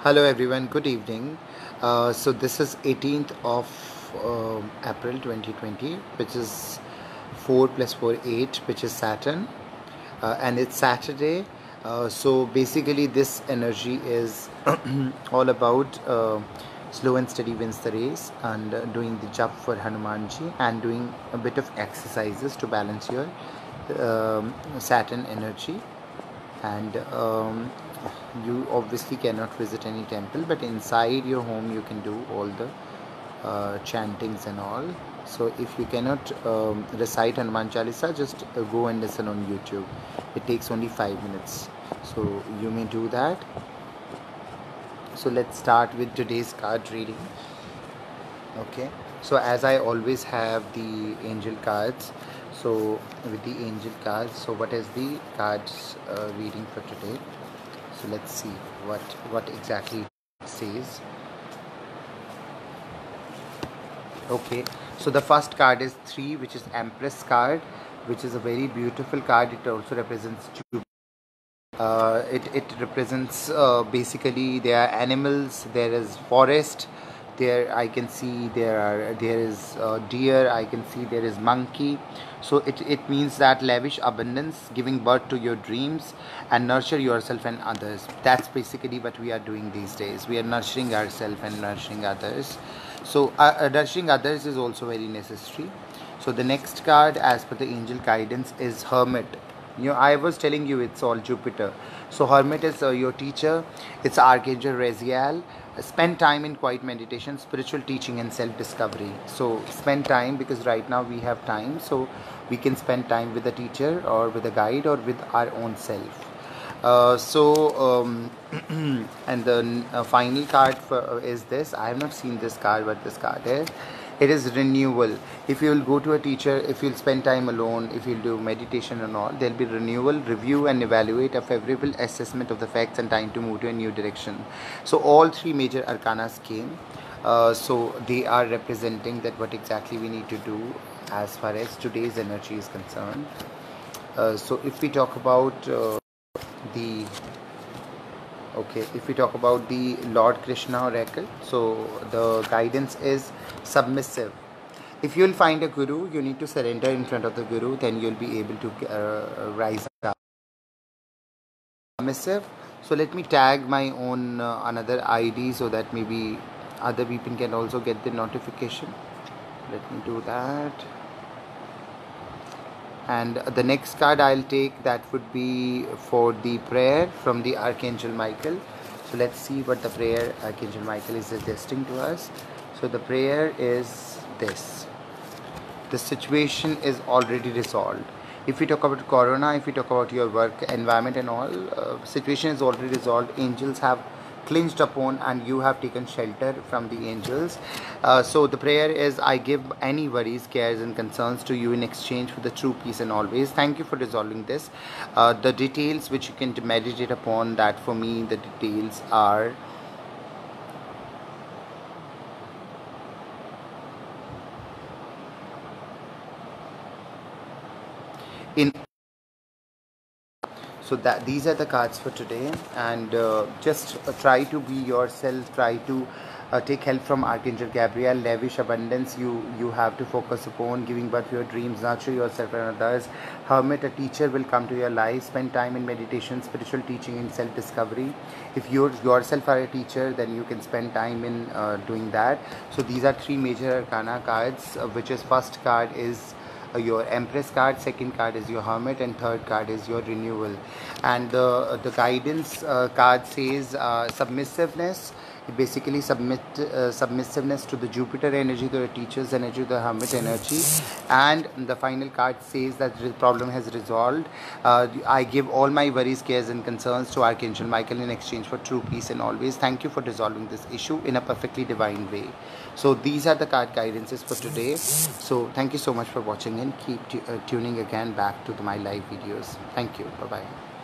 Hello everyone, good evening. So this is 18th of April 2020, which is 4 plus 4 8, which is Saturn, and it's Saturday. So basically this energy is all about slow and steady wins the race, and doing the jump for Hanumanji and doing a bit of exercises to balance your Saturn energy. And you obviously cannot visit any temple, but inside your home you can do all the chantings and all. So if you cannot recite Hanuman Chalisa, just go and listen on YouTube. It takes only 5 minutes, so you may do that. So let's start with today's card reading. Okay, so as I always have the angel cards, so with the angel cards, so what is the cards reading for today? So let's see what exactly it says. Okay, so the first card is 3, which is Empress card, which is a very beautiful card. It also represents it represents basically there are animals, there is forest, there I can see there is deer, I can see there is monkey. So it means that lavish abundance, giving birth to your dreams and nurture yourself and others. That's basically what we are doing these days. We are nurturing ourselves and nurturing others. So nurturing others is also very necessary. So the next card as per the angel guidance is Hermit. I was telling you it's all Jupiter. So Hermit is your teacher. It's Archangel Raziel. Spend time in quiet meditation, spiritual teaching and self-discovery. So spend time, because right now we have time, so we can spend time with a teacher or with a guide or with our own self. And the final card is this. I have not seen this card, but this card is, it is renewal. If you will go to a teacher, if you'll spend time alone, if you'll do meditation and all, there'll be renewal, review and evaluate, a favorable assessment of the facts and time to move to a new direction. So all three major arcanas came. So they are representing that what exactly we need to do as far as today's energy is concerned. So if we talk about if we talk about the Lord Krishna oracle, so the guidance is submissive. If you will find a guru, you need to surrender in front of the guru, then you'll be able to rise up. Submissive. So let me tag my own another ID so that maybe other people can also get the notification. Let me do that. And the next card I'll take, that would be for the prayer from the Archangel Michael. So let's see what the prayer Archangel Michael is suggesting to us. So the prayer is this: the situation is already resolved. If we talk about Corona, if we talk about your work environment and all, situation is already resolved. Angels have clinched upon and you have taken shelter from the angels. So the prayer is, I give any worries, cares and concerns to you in exchange for the true peace and always. Thank you for resolving this. The details which you can meditate upon, that for me the details are in. So that these are the cards for today, and just try to be yourself, try to take help from Archangel Gabriel. Lavish abundance, you have to focus upon giving birth to your dreams, nurture yourself and others. Hermit, a teacher will come to your life. Spend time in meditation, spiritual teaching and self-discovery. If you yourself are a teacher, then you can spend time in doing that. So these are three major arcana cards, which is first card is your Empress card, second card is your Hermit, and third card is your renewal. And the guidance card says submissiveness. It basically submissiveness to the Jupiter energy, the teacher's energy, the Hermit energy. And the final card says that the problem has resolved. I give all my worries, cares and concerns to Archangel Michael in exchange for true peace and always. Thank you for resolving this issue in a perfectly divine way. So these are the card guidances for today. So thank you so much for watching, and keep tuning again back to my live videos. Thank you. Bye bye.